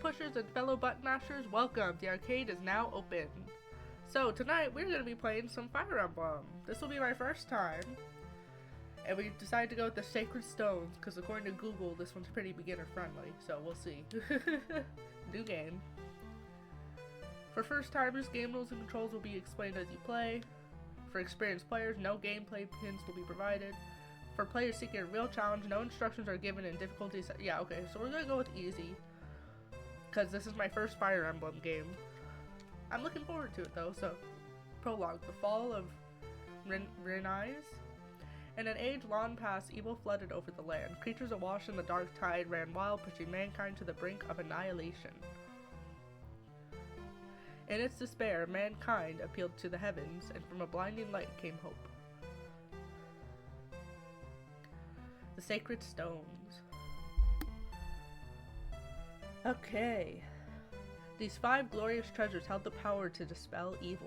pushers and fellow button mashers, welcome. The arcade is now open. So tonight we're going to be playing some Fire Emblem. This will be my first time. And we decided to go with the Sacred Stones because according to Google this one's pretty beginner friendly. So we'll see. New game. For first timers, game rules and controls will be explained as you play. For experienced players, no gameplay hints will be provided. For players seeking a real challenge, no instructions are given and difficulties. Yeah, okay, so we're gonna go with easy. Because this is my first Fire Emblem game. I'm looking forward to it though, so. Prologue. The fall of Renais. In an age long past, evil flooded over the land. Creatures awash in the dark tide ran wild, pushing mankind to the brink of annihilation. In its despair, mankind appealed to the heavens, and from a blinding light came hope. The Sacred Stones. Okay. These 5 glorious treasures held the power to dispel evil.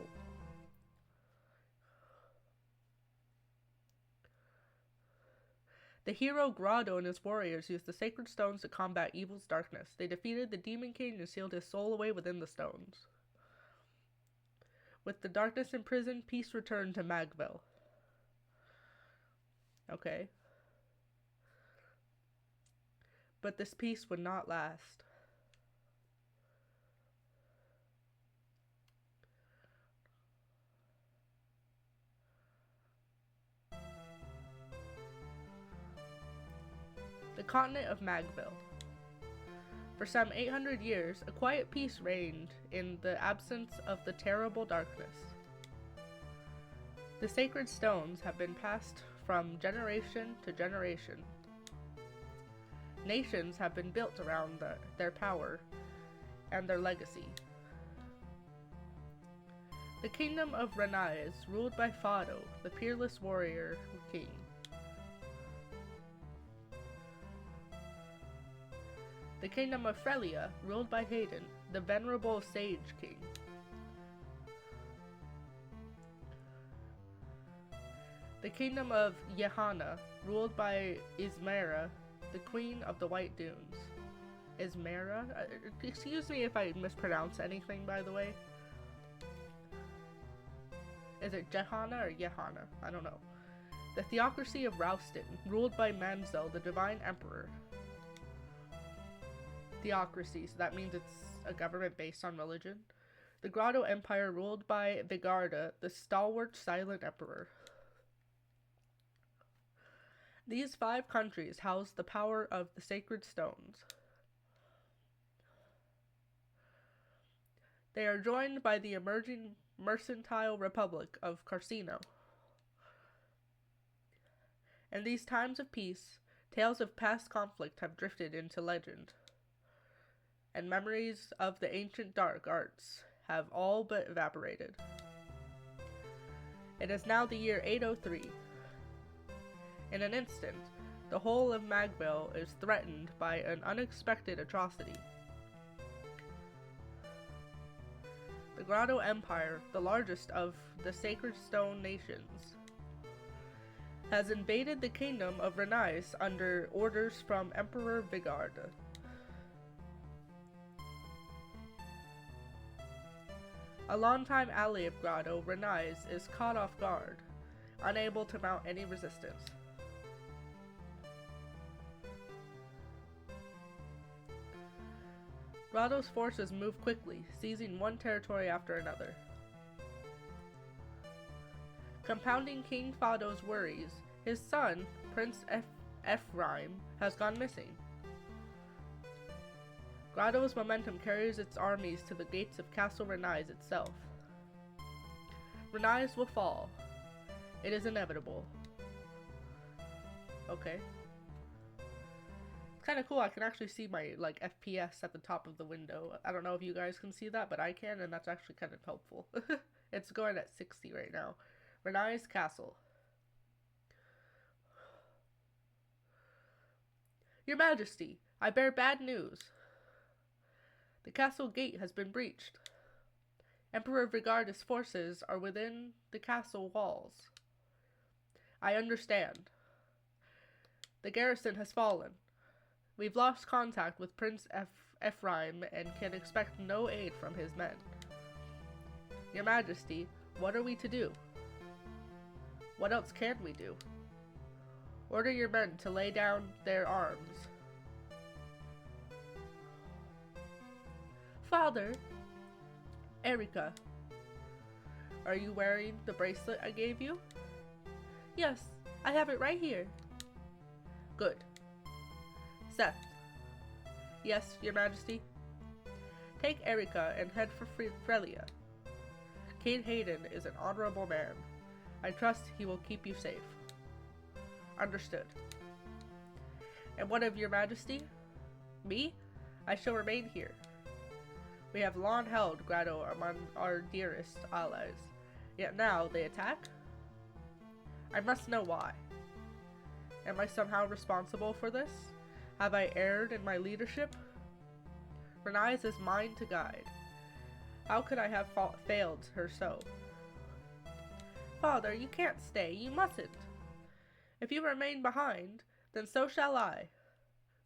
The hero Grado and his warriors used the sacred stones to combat evil's darkness. They defeated the Demon King and sealed his soul away within the stones. With the darkness imprisoned, peace returned to Magville. Okay. But this peace would not last. The continent of Magville. For some 800 years, a quiet peace reigned in the absence of the terrible darkness. The sacred stones have been passed from generation to generation. Nations have been built around their power and their legacy. The kingdom of Renais, ruled by Fado, the peerless warrior king. The kingdom of Frelia, ruled by Hayden, the venerable sage king. The kingdom of Yehana, ruled by Ismera, the queen of the White Dunes. Ismera? Excuse me if I mispronounce anything, by the way. Is it Jehana or Yehana? I don't know. The theocracy of Rouston, ruled by Manzel, the divine emperor. Theocracy, so that means it's a government based on religion. The Grotto Empire, ruled by Vigarda, the stalwart silent emperor. These 5 countries house the power of the sacred stones. They are joined by the emerging mercantile republic of Carcino. In these times of peace, tales of past conflict have drifted into legend, and memories of the ancient dark arts have all but evaporated. It is now the year 803. In an instant, the whole of Magville is threatened by an unexpected atrocity. The Grotto Empire, the largest of the Sacred Stone nations, has invaded the kingdom of Renais under orders from Emperor Vigarda. A longtime ally of Grotto, Renais, is caught off guard, unable to mount any resistance. Grotto's forces move quickly, seizing one territory after another. Compounding King Fado's worries, his son, Prince Ephraim, has gone missing. Grotto's momentum carries its armies to the gates of Castle Renais itself. Renais will fall. It is inevitable. Okay. It's kind of cool. I can actually see my FPS at the top of the window. I don't know if you guys can see that, but I can, and that's actually kind of helpful. It's going at 60 right now. Renais Castle. Your Majesty, I bear bad news. The castle gate has been breached. Emperor Vigarda's forces are within the castle walls. I understand. The garrison has fallen. We've lost contact with Prince Ephraim and can expect no aid from his men. Your Majesty, what are we to do? What else can we do? Order your men to lay down their arms. Father! Erika, are you wearing the bracelet I gave you? Yes, I have it right here. Good. Seth. Yes, Your Majesty? Take Erika and head for Frelia. King Hayden is an honorable man. I trust he will keep you safe. Understood. And what of Your Majesty? Me? I shall remain here. We have long held Grado among our dearest allies, yet now they attack? I must know why. Am I somehow responsible for this? Have I erred in my leadership? Renais is mine to guide. How could I have failed her so? Father, you can't stay. You mustn't. If you remain behind, then so shall I.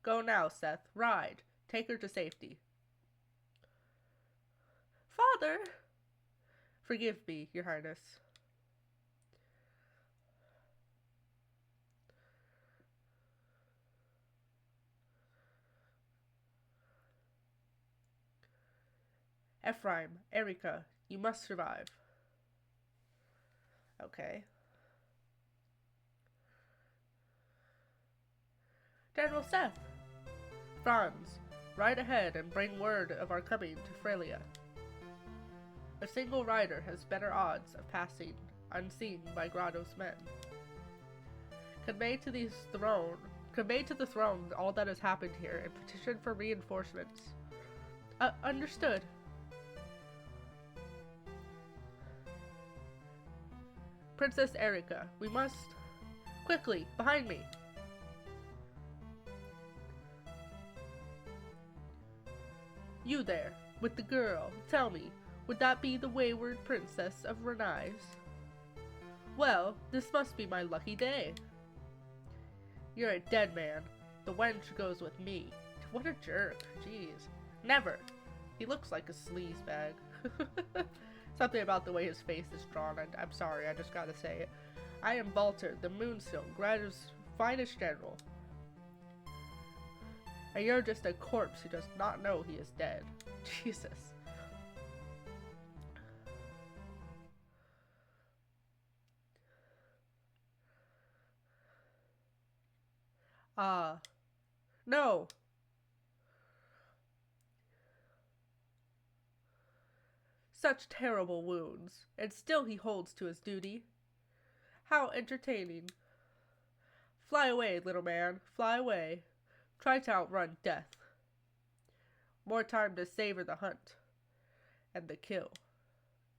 Go now, Seth. Ride. Take her to safety. Father! Forgive me, Your Highness. Ephraim, Erika, you must survive. Okay. General Seth! Franz, ride ahead and bring word of our coming to Frelia. A single rider has better odds of passing unseen by Grado's men. Convey to the throne all that has happened here and petition for reinforcements. Understood. Princess Erika, we must... Quickly, behind me! You there, with the girl, tell me, would that be the wayward princess of Renais? Well, this must be my lucky day. You're a dead man. The wench goes with me. What a jerk, jeez. Never. He looks like a sleazebag. Something about the way his face is drawn, and I'm sorry, I just gotta say it. I am Walter, the Moonstone, Grado's finest general. And you're just a corpse who does not know he is dead. Jesus. No! Such terrible wounds, and still he holds to his duty. How entertaining. Fly away, little man, fly away. Try to outrun death. More time to savor the hunt. And the kill.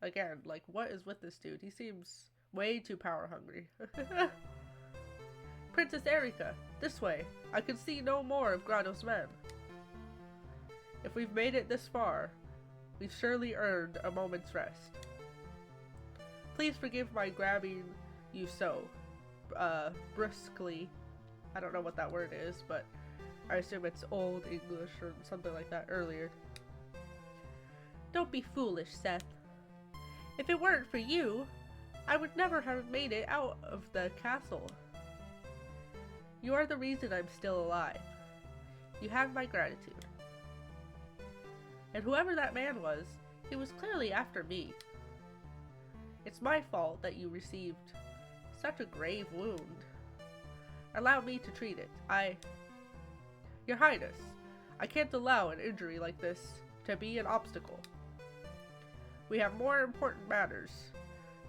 Again, like, what is with this dude? He seems way too power hungry. Princess Erika, this way. I can see no more of Grado's men. If we've made it this far, we've surely earned a moment's rest. Please forgive my grabbing you so, brusquely. I don't know what that word is, but I assume it's Old English or something like that earlier. Don't be foolish, Seth. If it weren't for you, I would never have made it out of the castle. You are the reason I'm still alive. You have my gratitude. And whoever that man was, he was clearly after me. It's my fault that you received such a grave wound. Allow me to treat it. Your Highness, I can't allow an injury like this to be an obstacle. We have more important matters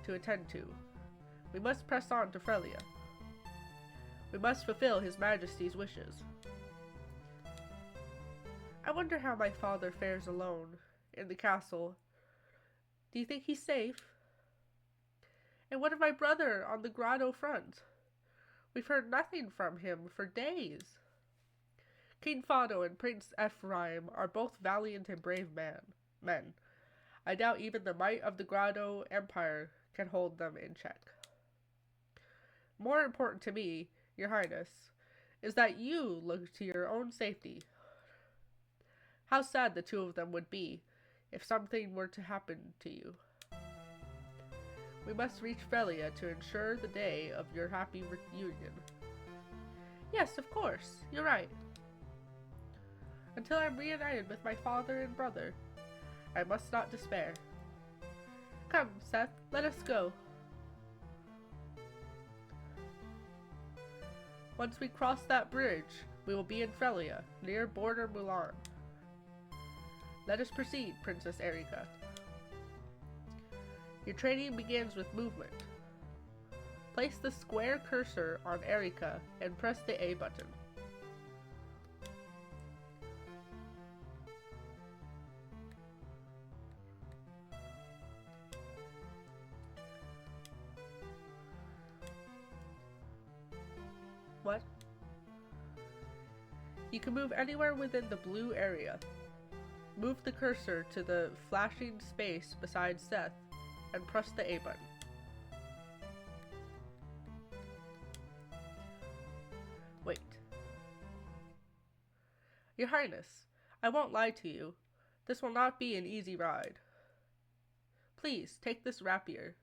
to attend to. We must press on to Frelia. We must fulfill His Majesty's wishes. I wonder how my father fares alone in the castle. Do you think he's safe? And what of my brother on the Grotto front? We've heard nothing from him for days. King Fado and Prince Ephraim are both valiant and brave men. I doubt even the might of the Grotto Empire can hold them in check. More important to me, Your Highness, is that you look to your own safety. How sad the two of them would be if something were to happen to you. We must reach Frelia to ensure the day of your happy reunion. Yes, of course. You're right. Until I'm reunited with my father and brother, I must not despair. Come, Seth, let us go. Once we cross that bridge, we will be in Frelia, near border Mulan. Let us proceed, Princess Erika. Your training begins with movement. Place the square cursor on Erika and press the A button. What? You can move anywhere within the blue area. Move the cursor to the flashing space beside Seth and press the A button. Wait. Your Highness, I won't lie to you. This will not be an easy ride. Please, take this rapier.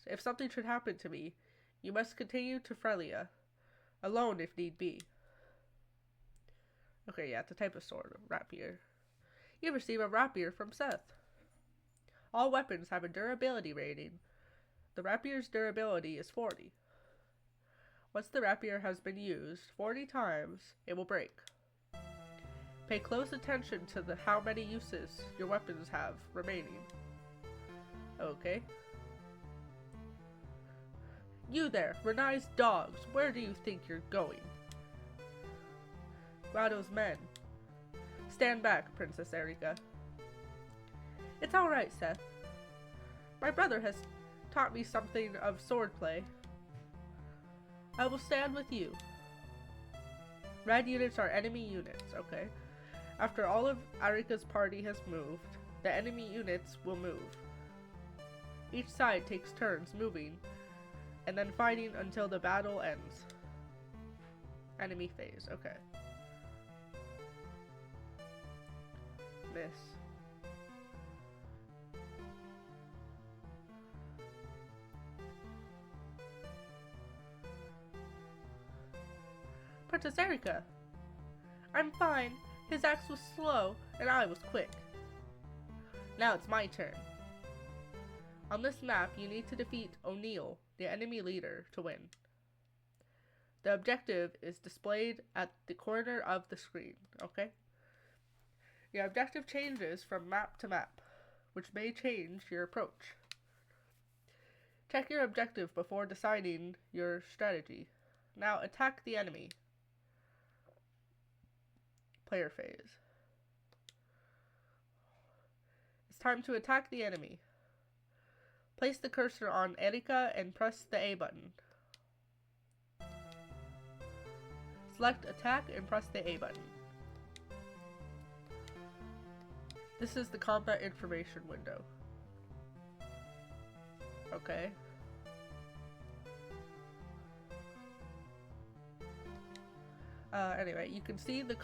If something should happen to me, you must continue to Frelia, alone if need be. Okay, yeah, it's a type of sword, rapier. You receive a rapier from Seth. All weapons have a durability rating. The rapier's durability is 40. Once the rapier has been used 40 times, it will break. Pay close attention to how many uses your weapons have remaining. Okay. You there, Renai's dogs, where do you think you're going? Grado's men. Stand back, Princess Erika. It's alright, Seth. My brother has taught me something of swordplay. I will stand with you. Red units are enemy units, okay? After all of Erika's party has moved, the enemy units will move. Each side takes turns moving, and then fighting until the battle ends. Enemy phase, okay. Miss. Princess Erika! I'm fine. His axe was slow, and I was quick. Now it's my turn. On this map, you need to defeat O'Neill, the enemy leader, to win. The objective is displayed at the corner of the screen, okay? Your objective changes from map to map, which may change your approach. Check your objective before deciding your strategy. Now attack the enemy. Player phase. It's time to attack the enemy. Place the cursor on Erika and press the A button. Select attack and press the A button. This is the combat information window. Okay. Anyway, you can see the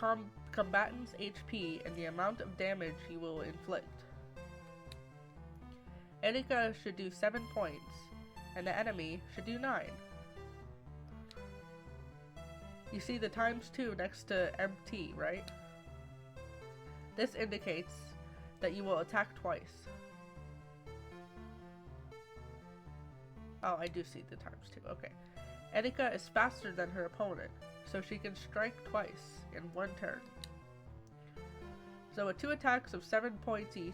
combatant's HP and the amount of damage he will inflict. Erika should do 7 points, and the enemy should do 9. You see the ×2 next to MT, right? This indicates that you will attack twice. Oh, I do see the ×2, okay. Erika is faster than her opponent, so she can strike twice in one turn. So with 2 attacks of 7 points each,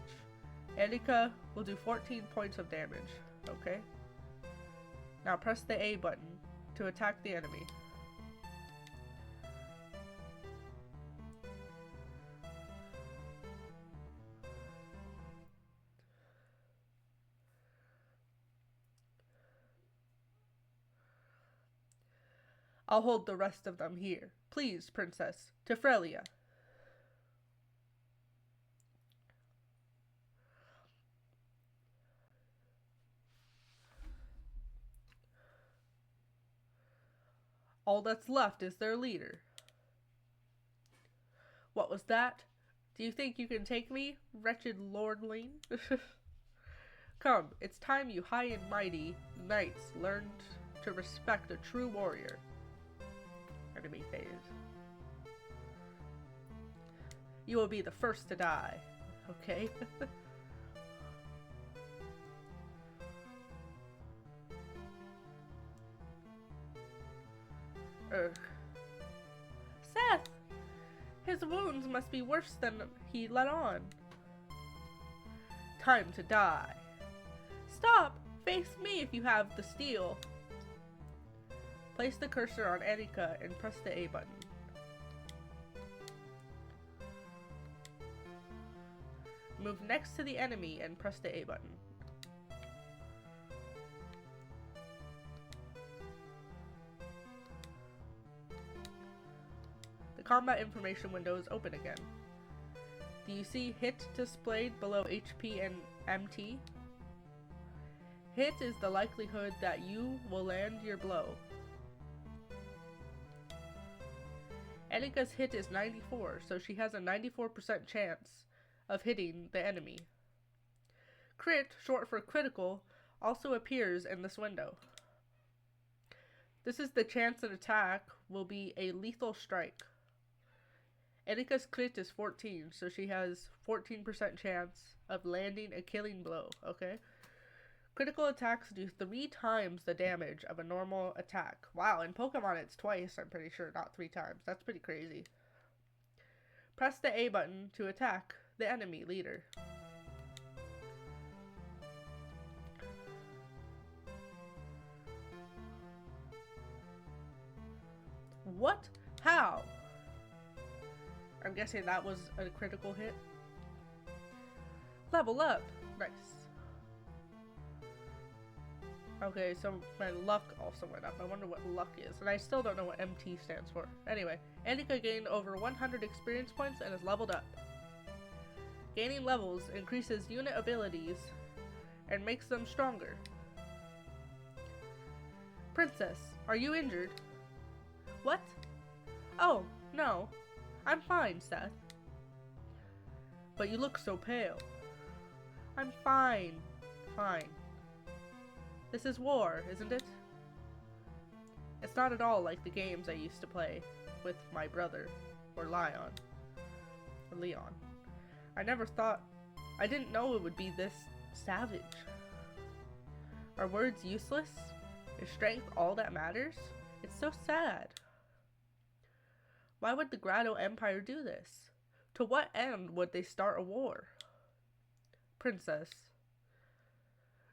Erika will do 14 points of damage, okay? Now press the A button to attack the enemy. I'll hold the rest of them here. Please, Princess, to Frelia. All that's left is their leader. What was that? Do you think you can take me, wretched lordling? Come, it's time you high and mighty knights learned to respect a true warrior. Enemy phase. You will be the first to die. Okay? Ugh. Seth! His wounds must be worse than he let on. Time to die. Stop! Face me if you have the steel. Place the cursor on Annika and press the A button. Move next to the enemy and press the A button. The combat information window is open again. Do you see hit displayed below HP and MT? Hit is the likelihood that you will land your blow. Annika's hit is 94, so she has a 94% chance of hitting the enemy. Crit, short for critical, also appears in this window. This is the chance an attack will be a lethal strike. Annika's crit is 14, so she has 14% chance of landing a killing blow, okay? Critical attacks do 3 times the damage of a normal attack. Wow, in Pokemon it's twice, I'm pretty sure, not 3 times. That's pretty crazy. Press the A button to attack the enemy leader. What? How? I'm guessing that was a critical hit. Level up. Nice. Okay, so my luck also went up. I wonder what luck is. And I still don't know what MT stands for. Anyway, Annika gained over 100 experience points and is leveled up. Gaining levels increases unit abilities and makes them stronger. Princess, are you injured? What? Oh, no. I'm fine, Seth. But you look so pale. I'm fine. Fine. This is war, isn't it? It's not at all like the games I used to play with my brother, or Leon. I didn't know it would be this savage. Are words useless? Is strength all that matters? It's so sad. Why would the Grotto Empire do this? To what end would they start a war? Princess.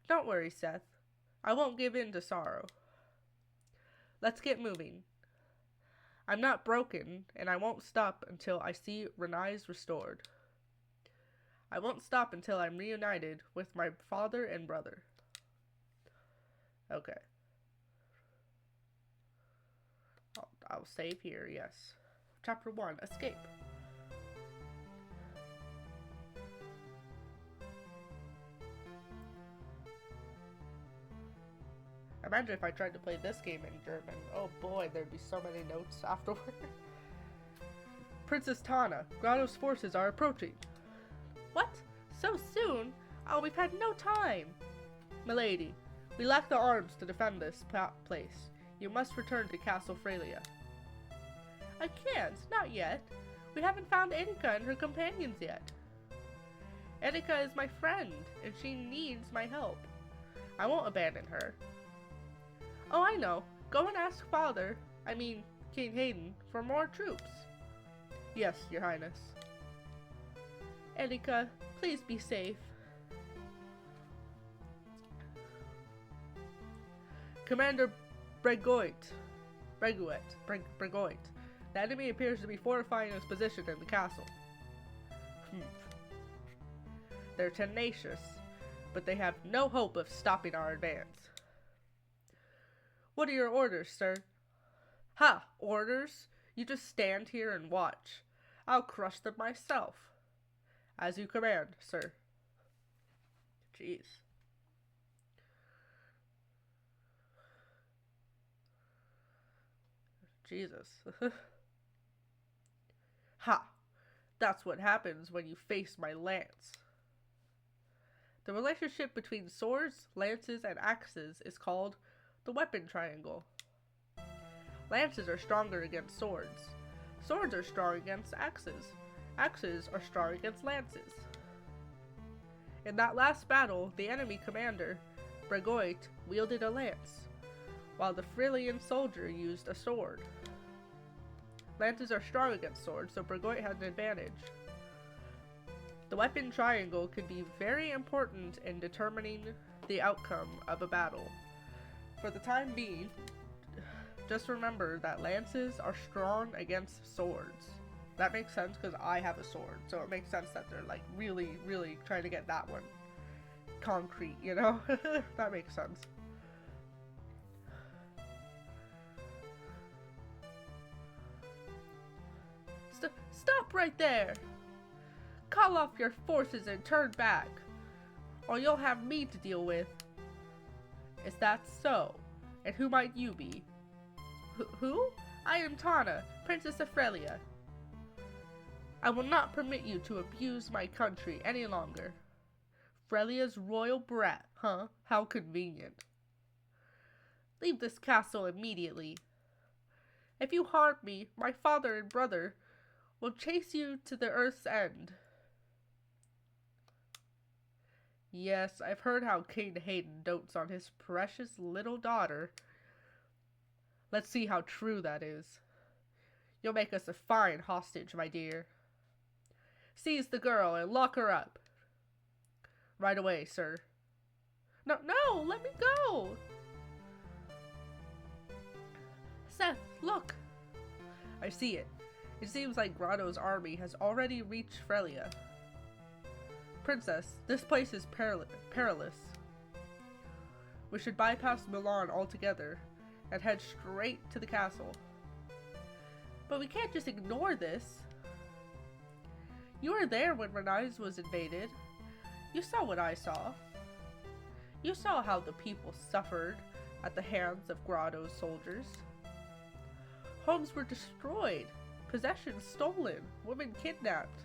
Don't worry, Seth. I won't give in to sorrow. Let's get moving. I'm not broken, and I won't stop until I see Renai's restored. I won't stop until I'm reunited with my father and brother. Okay. I'll save here, yes. Chapter 1, Escape. Imagine if I tried to play this game in German. Oh boy, there'd be so many notes afterward. Princess Tana, Grotto's forces are approaching. What? So soon? Oh, we've had no time. Milady, we lack the arms to defend this place. You must return to Castle Frelia. I can't, not yet. We haven't found Annika and her companions yet. Annika is my friend, and she needs my help. I won't abandon her. Oh, I know. Go and ask King Hayden, for more troops. Yes, Your Highness. Annika, please be safe. Commander Bregoit. The enemy appears to be fortifying his position in the castle. They're tenacious, but they have no hope of stopping our advance. What are your orders, sir? Ha! Orders? You just stand here and watch. I'll crush them myself. As you command, sir. Jeez. Jesus. Ha! That's what happens when you face my lance. The relationship between swords, lances, and axes is called the weapon triangle. Lances are stronger against swords. Swords are strong against axes. Axes are strong against lances. In that last battle, the enemy commander, Bregoit, wielded a lance, while the Frilian soldier used a sword. Lances are strong against swords, so Bregoit had an advantage. The weapon triangle could be very important in determining the outcome of a battle. For the time being, just remember that lances are strong against swords. That makes sense because I have a sword, so it makes sense that they're like really, really trying to get that one concrete, you know? That makes sense. Stop right there! Call off your forces and turn back, or you'll have me to deal with. Is that so? And who might you be? Who? I am Tana, Princess of Frelia. I will not permit you to abuse my country any longer. Frelia's royal brat, huh? How convenient. Leave this castle immediately. If you harm me, my father and brother will chase you to the earth's end. Yes, I've heard how King Hayden dotes on his precious little daughter. Let's see how true that is. You'll make us a fine hostage, my dear. Seize the girl and lock her up. Right away, sir. No, let me go! Seth, look! I see it. It seems like Grotto's army has already reached Frelia. Princess, this place is perilous. We should bypass Milan altogether and head straight to the castle. But we can't just ignore this. You were there when Renais was invaded. You saw what I saw. You saw how the people suffered at the hands of Grotto's soldiers. Homes were destroyed, possessions stolen, women kidnapped.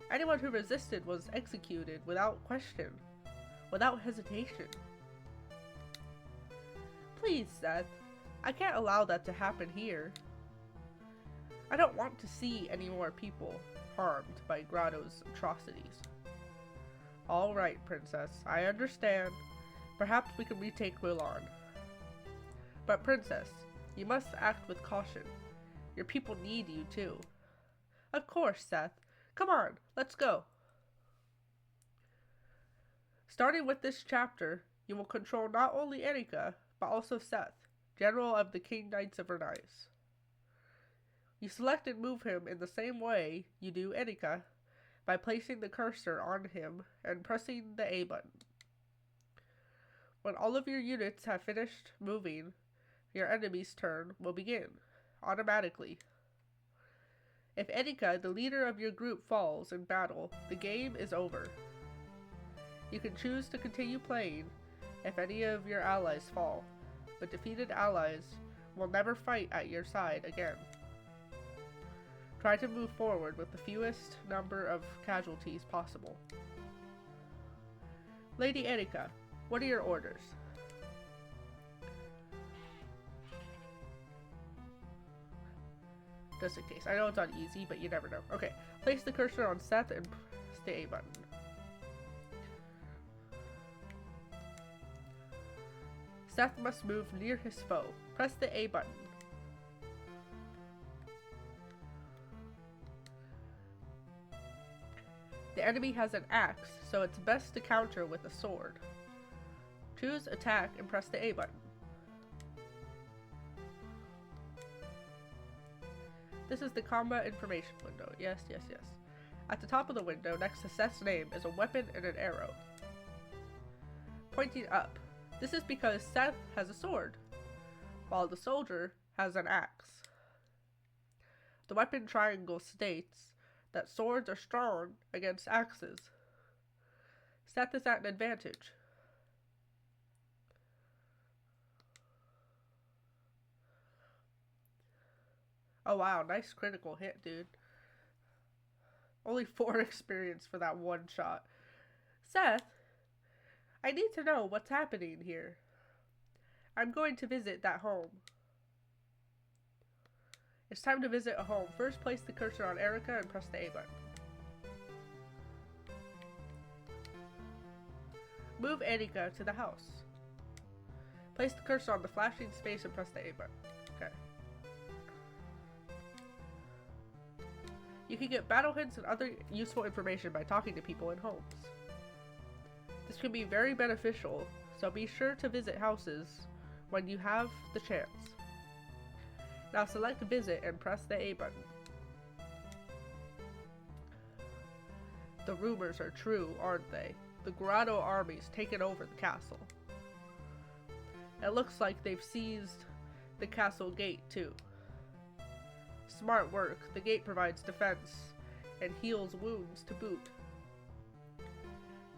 Anyone who resisted was executed without question, without hesitation. Please, Seth, I can't allow that to happen here. I don't want to see any more people harmed by Grotto's atrocities. All right, Princess, I understand. Perhaps we can retake Milan. But Princess, you must act with caution. Your people need you too. Of course, Seth. Come on, let's go. Starting with this chapter, you will control not only Erika, but also Seth, General of the King Knights of Renais. You select and move him in the same way you do Erika, by placing the cursor on him and pressing the A button. When all of your units have finished moving, your enemy's turn will begin, automatically. If Erika, the leader of your group, falls in battle, the game is over. You can choose to continue playing if any of your allies fall, but defeated allies will never fight at your side again. Try to move forward with the fewest number of casualties possible. Lady Erika, what are your orders? Just in case. I know it's on easy, but you never know. Okay, place the cursor on Seth and press the A button. Seth must move near his foe. Press the A button. The enemy has an axe, so it's best to counter with a sword. Choose attack and press the A button. This is the combat information window. Yes. At the top of the window, next to Seth's name, is a weapon and an arrow pointing up. This is because Seth has a sword, while the soldier has an axe. The weapon triangle states that swords are strong against axes. Seth is at an advantage. Oh wow, nice critical hit, dude. Only 4 experience for that one shot. Seth, I need to know what's happening here. I'm going to visit that home. It's time to visit a home. First, place the cursor on Erica and press the A button. Move Erica to the house. Place the cursor on the flashing space and press the A button. Okay. You can get battle hints and other useful information by talking to people in homes. This can be very beneficial, so be sure to visit houses when you have the chance. Now select Visit and press the A button. The rumors are true, aren't they? The Grotto army's taken over the castle. It looks like they've seized the castle gate too. Smart work. The gate provides defense and heals wounds to boot.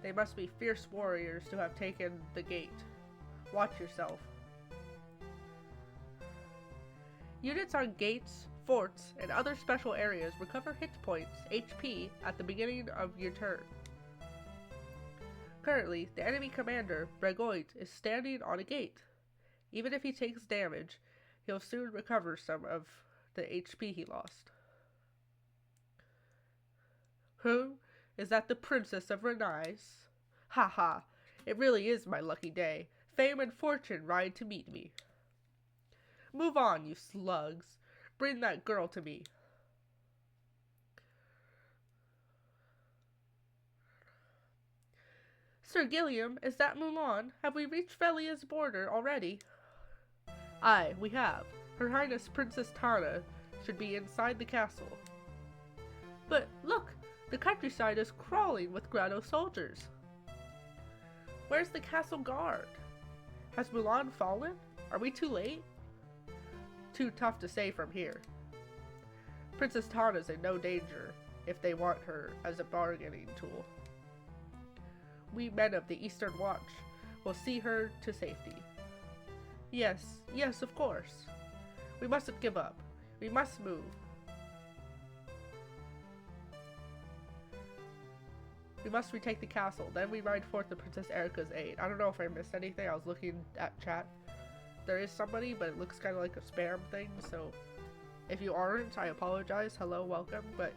They must be fierce warriors to have taken the gate. Watch yourself. Units on gates, forts, and other special areas recover hit points, HP, at the beginning of your turn. Currently, the enemy commander, Bregoit, is standing on a gate. Even if he takes damage, he'll soon recover some of the HP he lost. Who? Is that the Princess of Renais? Haha, it really is my lucky day. Fame and fortune ride to meet me. Move on, you slugs. Bring that girl to me. Sir Gilliam, is that Mulan? Have we reached Velia's border already? Aye, we have. Her Highness Princess Tana should be inside the castle. But look, the countryside is crawling with Grotto soldiers. Where's the castle guard? Has Mulan fallen? Are we too late? Too tough to say from here. Princess Tana's in no danger if they want her as a bargaining tool. We men of the Eastern Watch will see her to safety. Yes, yes, of course. We mustn't give up. We must move. We must retake the castle. Then we ride forth to Princess Erica's aid. I don't know if I missed anything. I was looking at chat. There is somebody, but it looks kind of like a spam thing, so if you aren't, I apologize. Hello, welcome, but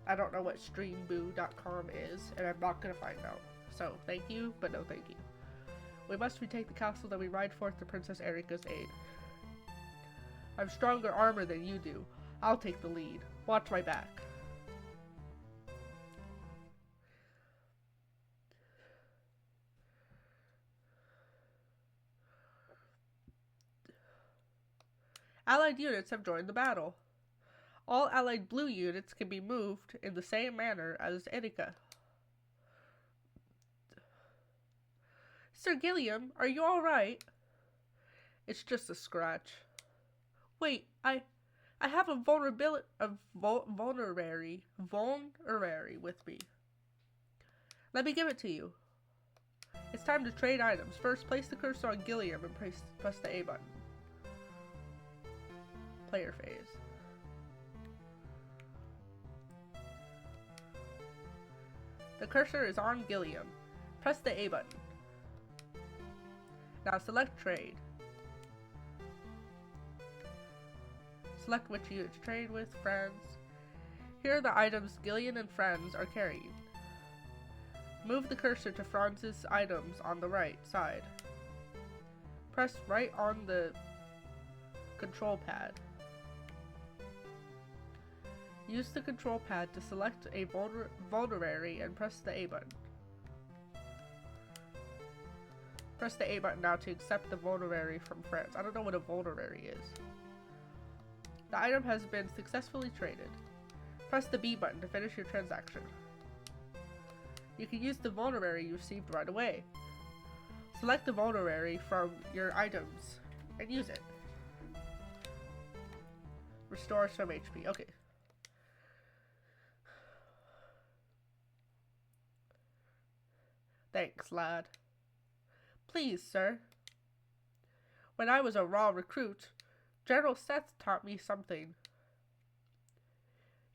I don't know what streamboo.com is, and I'm not going to find out. So, thank you, but no thank you. We must retake the castle, then we ride forth to Princess Erica's aid. I've stronger armor than you do. I'll take the lead. Watch my back. Allied units have joined the battle. All Allied blue units can be moved in the same manner as Erika. Sir Gilliam, are you alright? It's just a scratch. Wait, I have a vulnerary with me. Let me give it to you. It's time to trade items. First, place the cursor on Gilliam and press the A button. Player phase. The cursor is on Gilliam. Press the A button. Now select trade. Select which unit to trade with, friends. Here are the items Gillian and friends are carrying. Move the cursor to Franz's items on the right side. Press right on the control pad. Use the control pad to select a vulnerary and press the A button. Press the A button now to accept the vulnerary from friends. I don't know what a vulnerary is. The item has been successfully traded. Press the B button to finish your transaction. You can use the vulnerary you received right away. Select the vulnerary from your items and use it. Restore some HP. Okay. Thanks, lad. Please, sir. When I was a raw recruit, General Seth taught me something.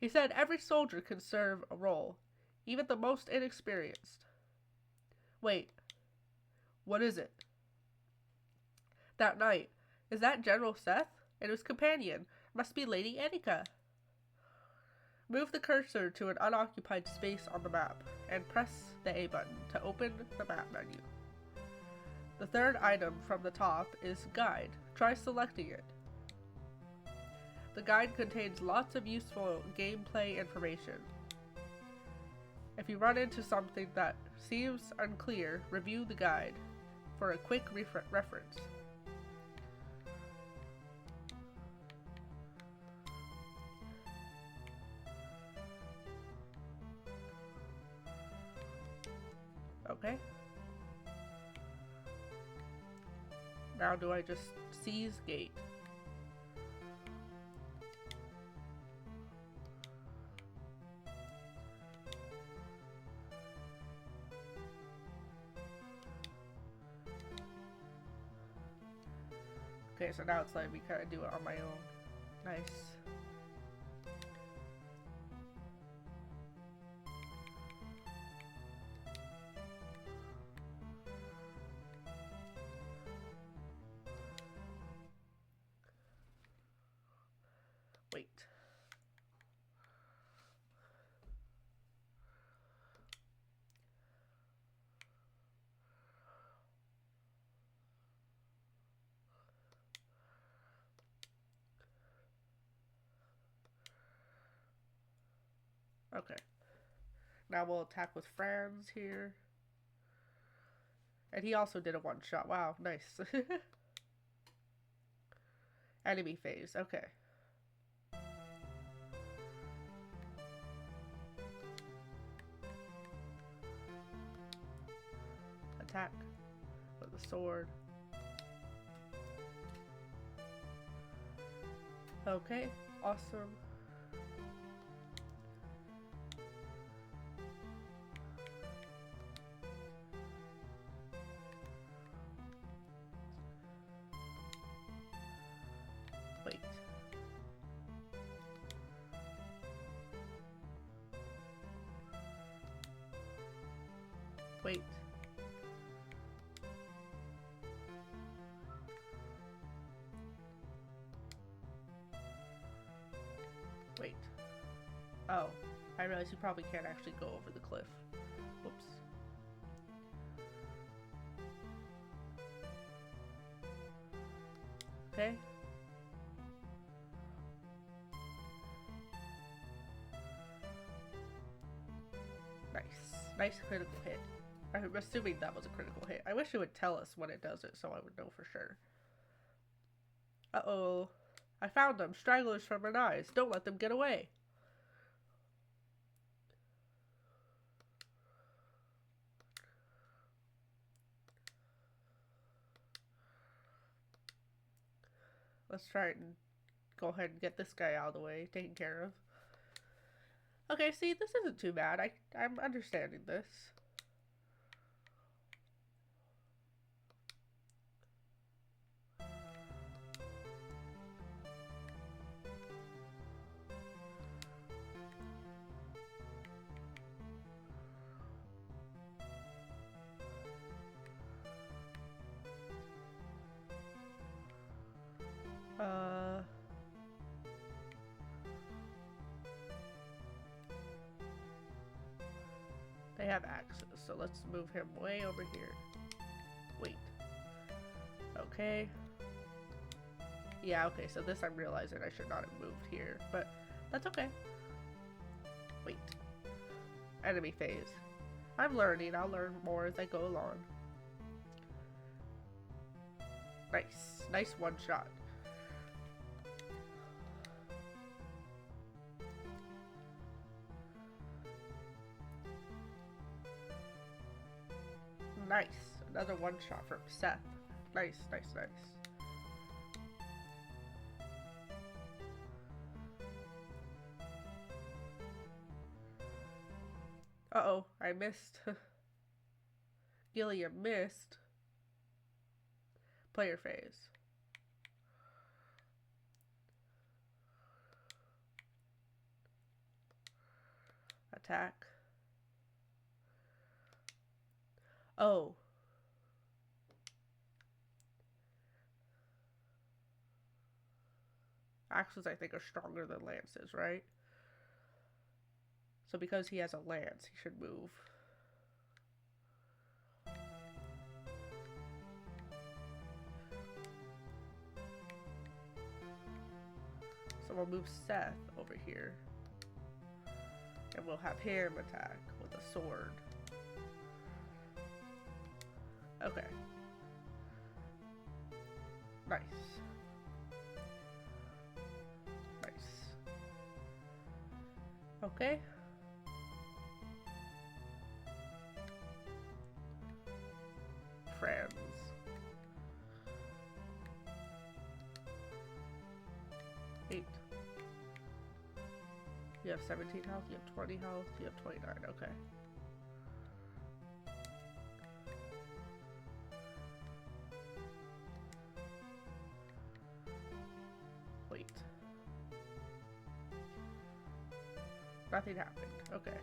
He said every soldier can serve a role, even the most inexperienced. Wait, what is it? That knight, is that General Seth? And his companion must be Lady Annika. Move the cursor to an unoccupied space on the map and press the A button to open the map menu. The third item from the top is Guide. Try selecting it. The guide contains lots of useful gameplay information. If you run into something that seems unclear, review the guide for a quick reference. Okay. Now do I just seize gate? Okay, so now it's letting me kind of do it on my own. Nice. Wait. Okay. Now we'll attack with Franz here. And he also did a one-shot. Wow, nice. Enemy phase, okay. Attack with the sword. Okay, awesome. Wait. Wait. Wait. Oh, I realize you probably can't actually go over the cliff. Whoops. Okay. Nice. Nice critical hit. I'm assuming that was a critical hit. I wish it would tell us when it does it so I would know for sure. Uh-oh. I found them. Stragglers from an eyes. Don't let them get away. Let's try and go ahead and get this guy out of the way, taken care of. Okay, see, this isn't too bad. I'm understanding this. They have axes, so let's move him way over here. Wait. Okay. Yeah, okay, so this I'm realizing I should not have moved here, but that's okay. Wait. Enemy phase. I'm learning. I'll learn more as I go along. Nice. Nice one shot. Nice. Another one shot from Seth. Nice, nice, nice. Uh-oh, I missed. Gilliam missed. Player phase. Attack. Oh. Axes, I think, are stronger than lances, right? So because he has a lance, he should move. So we'll move Seth over here. And we'll have him attack with a sword. Okay. Nice. Nice. Okay. Friends. Eight. You have 17 health, you have 20 health, you have 29, okay. Wait. Nothing happened, okay.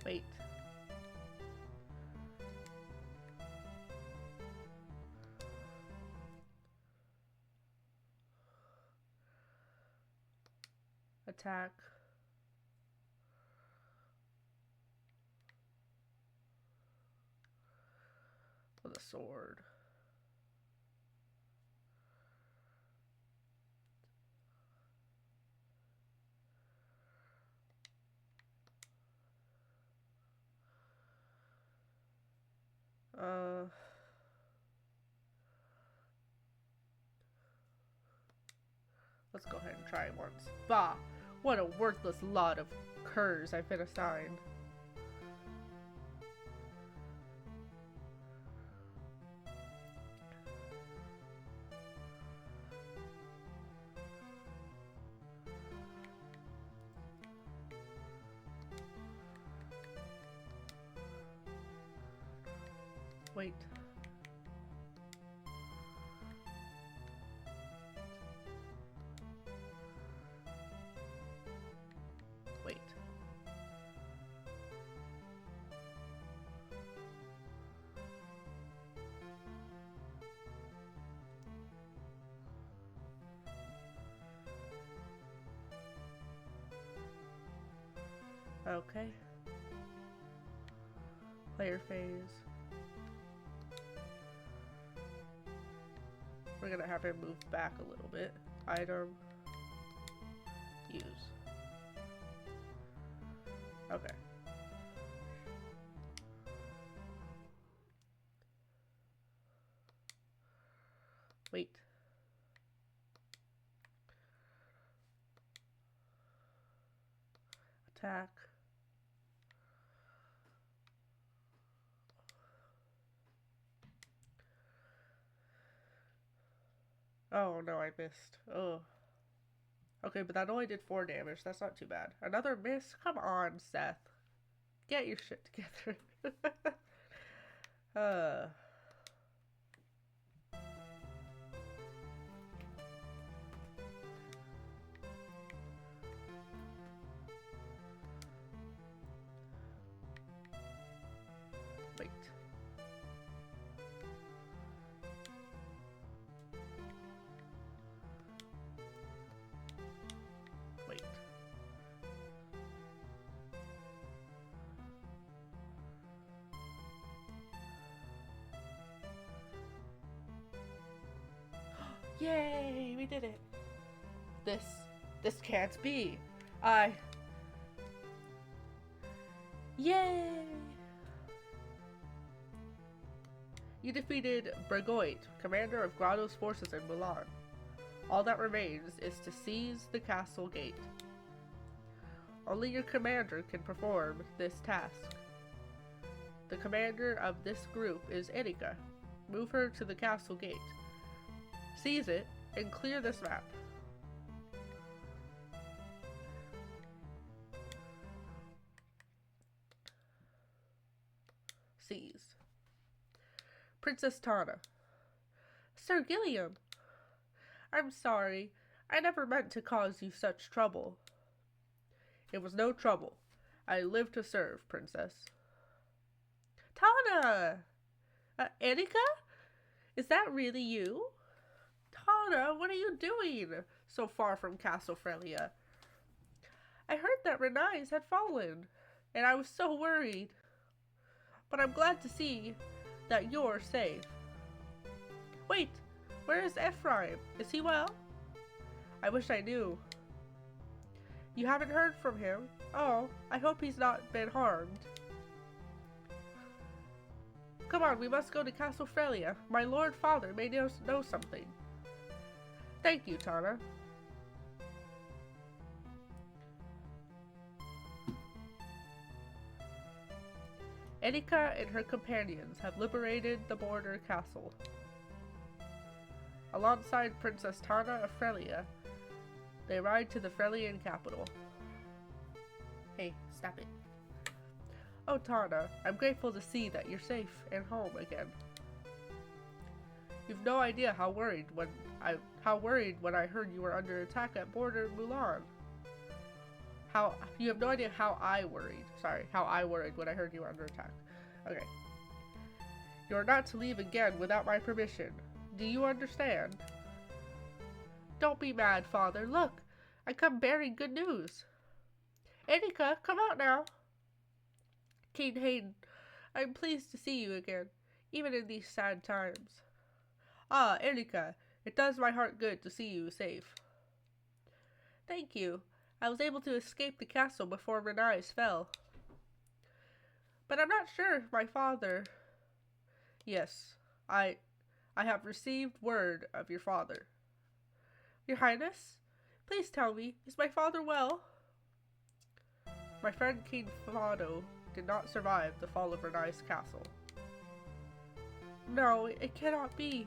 Wait. Attack. With a sword. Let's go ahead and try it once. Bah! What a worthless lot of curs I've been assigned. Wait. Wait. Okay. Player phase. We're gonna have him move back a little bit. Item. Use. Okay. Wait. Attack. Oh no, I missed. Oh. Okay, but that only did 4 damage. That's not too bad. Another miss? Come on, Seth. Get your shit together. Wait. Wait. Yay, we did it. This can't be. Yay! You defeated Bragoit, commander of Grotto's forces in Mulan. All that remains is to seize the castle gate. Only your commander can perform this task. The commander of this group is Erika. Move her to the castle gate. Seize it and clear this map. Seize. Princess Tana. Sir Gilliam. I'm sorry. I never meant to cause you such trouble. It was no trouble. I live to serve, Princess. Tana! Annika? Is that really you? Tana, what are you doing so far from Castle Frelia? I heard that Renais had fallen, and I was so worried. But I'm glad to see that you're safe. Wait, where is Ephraim? Is he well? I wish I knew. You haven't heard from him? Oh, I hope he's not been harmed. Come on, we must go to Castle Frelia. My lord father may know something. Thank you, Tana. Annika and her companions have liberated the border castle. Alongside Princess Tana of Frelia, they ride to the Frelian capital. Hey, stop it. Oh, Tana, I'm grateful to see that you're safe and home again. You've no idea how worried when I heard you were under attack at border Mulan. You have no idea how I worried. Sorry, how I worried when I heard you were under attack. Okay. You are not to leave again without my permission. Do you understand? Don't be mad, Father. Look, I come bearing good news. Annika, come out now. King Hayden, I am pleased to see you again, even in these sad times. Ah, Annika, it does my heart good to see you safe. Thank you. I was able to escape the castle before Renais fell. But I'm not sure if my father... Yes, I have received word of your father. Your Highness, please tell me, is my father well? My friend King Fado did not survive the fall of Renais castle. No, it cannot be.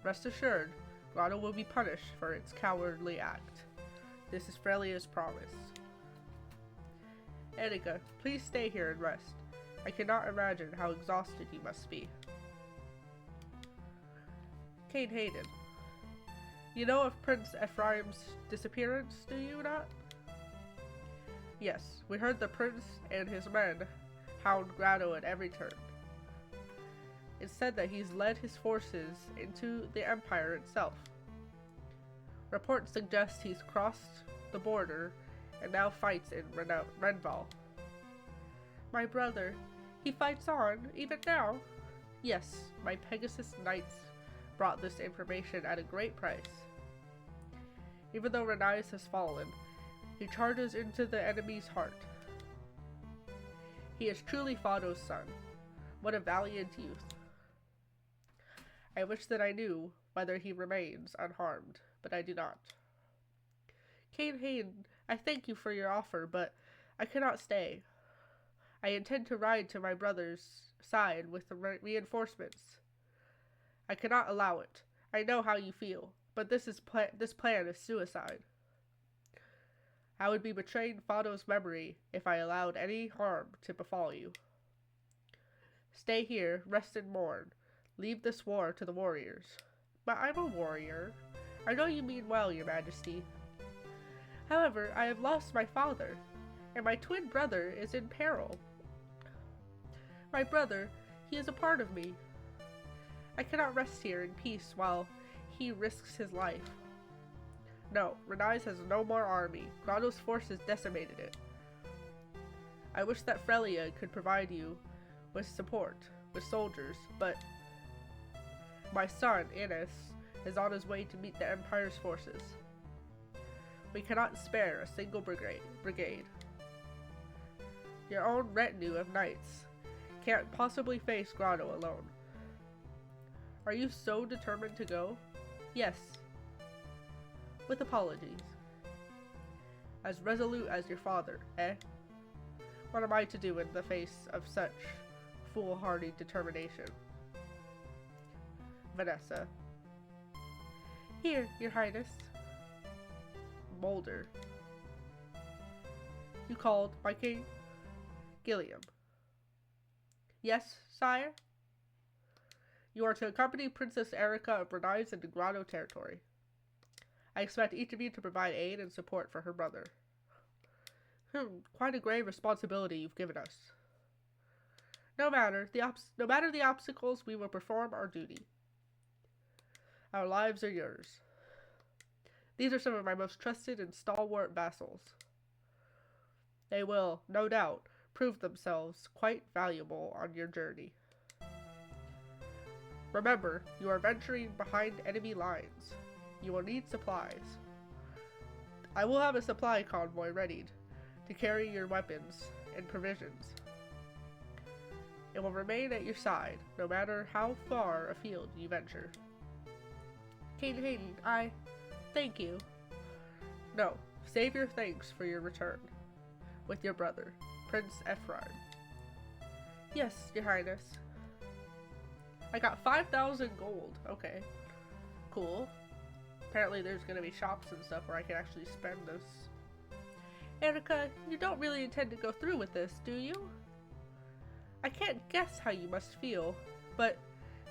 Rest assured, Grotto will be punished for its cowardly act. This is Frelia's promise. Annika, please stay here and rest. I cannot imagine how exhausted you must be. King Hayden, you know of Prince Ephraim's disappearance, do you not? Yes, we heard the prince and his men hound Grotto at every turn. It's said that he's led his forces into the Empire itself. Reports suggest he's crossed the border and now fights in Renval. My brother, he fights on, even now? Yes, my Pegasus Knights brought this information at a great price. Even though Renais has fallen, he charges into the enemy's heart. He is truly Fado's son. What a valiant youth. I wish that I knew whether he remains unharmed, but I do not. King Hayden, I thank you for your offer, but I cannot stay. I intend to ride to my brother's side with the reinforcements. I cannot allow it. I know how you feel, but this plan is suicide. I would be betraying Fado's memory if I allowed any harm to befall you. Stay here, rest and mourn. Leave this war to the warriors. But I'm a warrior. I know you mean well, Your Majesty. However, I have lost my father, and my twin brother is in peril. My brother, he is a part of me. I cannot rest here in peace while he risks his life. No, Renais has no more army. Grotto's forces decimated it. I wish that Frelia could provide you with support, with soldiers, but my son, Innes, is on his way to meet the Empire's forces. We cannot spare a single brigade. Your own retinue of knights can't possibly face Grotto alone. Are you so determined to go? Yes. With apologies. As resolute as your father, eh? What am I to do in the face of such foolhardy determination? Vanessa. Here, Your Highness. Mulder. You called, my king? Gilliam. Yes, sire? You are to accompany Princess Erica of Brunei's into Grotto territory. I expect each of you to provide aid and support for her brother. Quite a grave responsibility you've given us. No matter the obstacles, we will perform our duty. Our lives are yours. These are some of my most trusted and stalwart vassals. They will, no doubt, prove themselves quite valuable on your journey. Remember, you are venturing behind enemy lines. You will need supplies. I will have a supply convoy ready to carry your weapons and provisions. It will remain at your side, no matter how far afield you venture. King Hayden, I thank you. No, save your thanks for your return. With your brother, Prince Ephraim. Yes, your highness. I got 5,000 gold. Okay. Cool. Apparently there's gonna be shops and stuff where I can actually spend this. Erica, you don't really intend to go through with this, do you? I can't guess how you must feel, but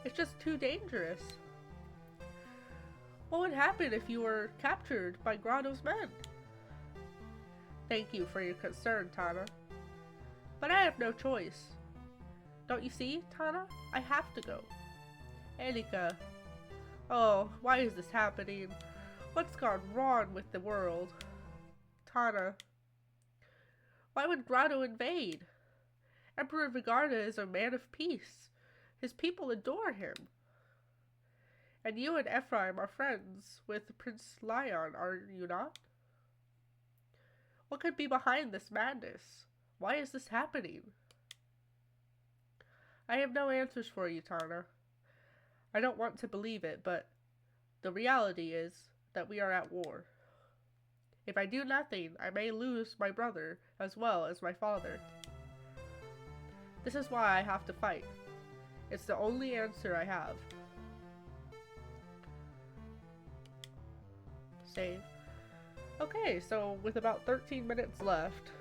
it's just too dangerous. What would happen if you were captured by Grotto's men? Thank you for your concern, Tana. But I have no choice. Don't you see, Tana? I have to go. Erika. Oh, why is this happening? What's gone wrong with the world? Tana. Why would Grotto invade? Emperor Vigarda is a man of peace. His people adore him. And you and Ephraim are friends with Prince Lion, are you not? What could be behind this madness? Why is this happening? I have no answers for you, Tana. I don't want to believe it, but the reality is that we are at war. If I do nothing, I may lose my brother as well as my father. This is why I have to fight. It's the only answer I have. Save. Okay, so with about 13 minutes left,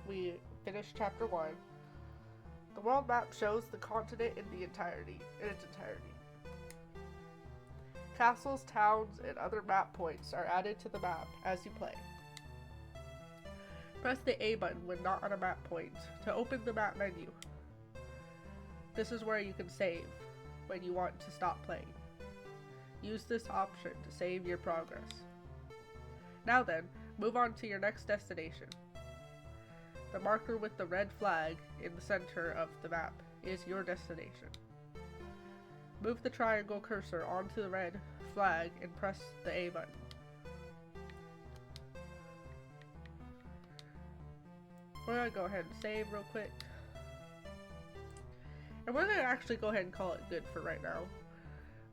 we finished chapter 1. The world map shows the continent in its entirety. Castles, towns, and other map points are added to the map as you play. Press the A button when not on a map point to open the map menu. This is where you can save when you want to stop playing. Use this option to save your progress. Now then, move on to your next destination. The marker with the red flag in the center of the map is your destination. Move the triangle cursor onto the red flag and press the A button. We're gonna go ahead and save real quick. And we're gonna actually go ahead and call it good for right now.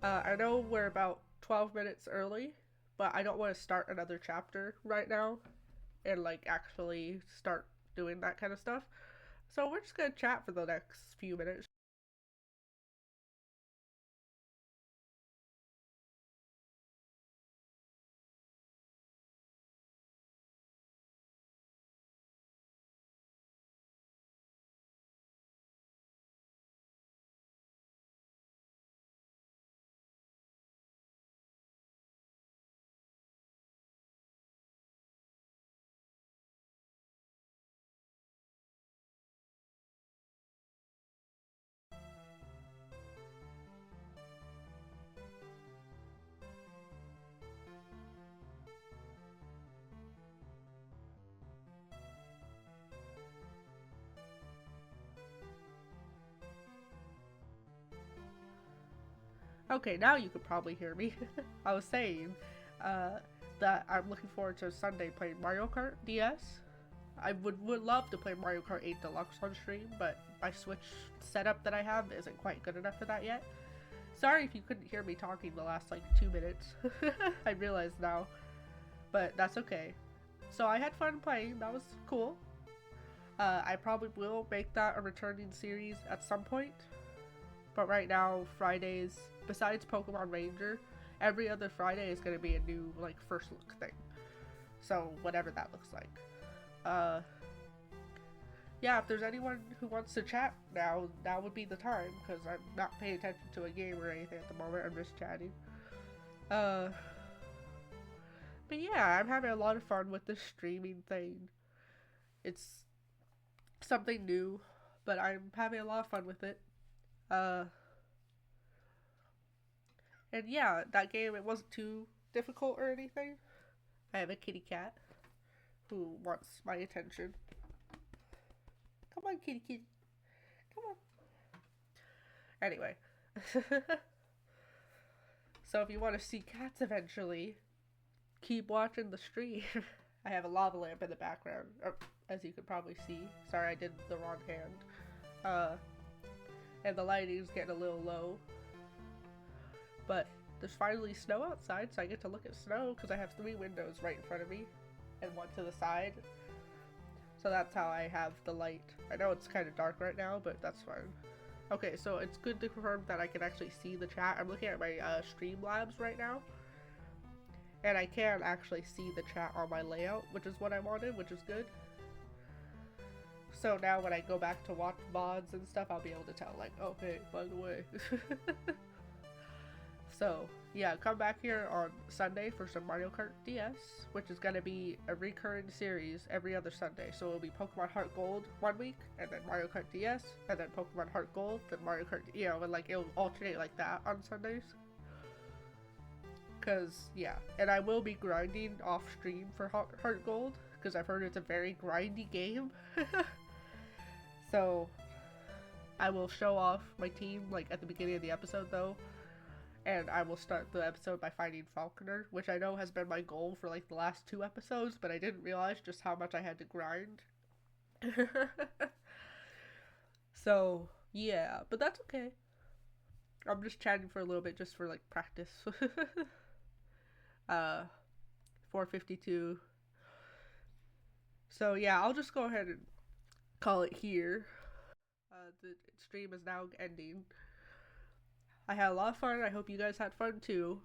I know we're about 12 minutes early, but I don't want to start another chapter right now and like actually start doing that kind of stuff. So we're just gonna chat for the next few minutes. Okay, now you could probably hear me. I was saying that I'm looking forward to Sunday playing Mario Kart DS. I would love to play Mario Kart 8 Deluxe on stream, but my Switch setup that I have isn't quite good enough for that yet. Sorry if you couldn't hear me talking the last like 2 minutes. I realize now, but that's okay. So I had fun playing, that was cool. I probably will make that a returning series at some point. But right now, Fridays, besides Pokemon Ranger, every other Friday is going to be a new, like, first look thing. So, whatever that looks like. yeah, if there's anyone who wants to chat now, now would be the time, because I'm not paying attention to a game or anything at the moment. I'm just chatting. But yeah, I'm having a lot of fun with this streaming thing. It's something new, but I'm having a lot of fun with it. Uh, and yeah, that game, it wasn't too difficult or anything. I have a kitty cat who wants my attention. Come on, kitty kitty. Come on. Anyway. So if you want to see cats eventually, keep watching the stream. I have a lava lamp in the background, as you could probably see. Sorry, I did the wrong hand. And the lighting's getting a little low. But there's finally snow outside, so I get to look at snow because I have 3 windows right in front of me and 1 to the side. So that's how I have the light. I know it's kind of dark right now, but that's fine. Okay, so it's good to confirm that I can actually see the chat. I'm looking at my Streamlabs right now. And I can actually see the chat on my layout, which is what I wanted, which is good. So now when I go back to watch VODs and stuff, I'll be able to tell, like, oh, hey, by the way. So, yeah, come back here on Sunday for some Mario Kart DS, which is going to be a recurring series every other Sunday. So it'll be Pokemon Heart Gold 1 week, and then Mario Kart DS, and then Pokemon Heart Gold, then Mario Kart, you know, and like it'll alternate like that on Sundays. Cause, yeah, and I will be grinding off stream for Heart Gold, because I've heard it's a very grindy game. So, I will show off my team, like, at the beginning of the episode, though. And I will start the episode by finding Falconer, which I know has been my goal for, like, the last 2 episodes, but I didn't realize just how much I had to grind. So, yeah, but that's okay. I'm just chatting for a little bit just for, like, practice. 4:52. So, yeah, I'll just go ahead and call it here. The stream is now ending. I had a lot of fun. I hope you guys had fun too.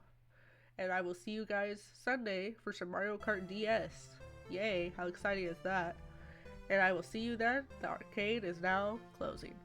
And I will see you guys Sunday for some Mario Kart DS. Yay, how exciting is that? And I will see you then. The arcade is now closing.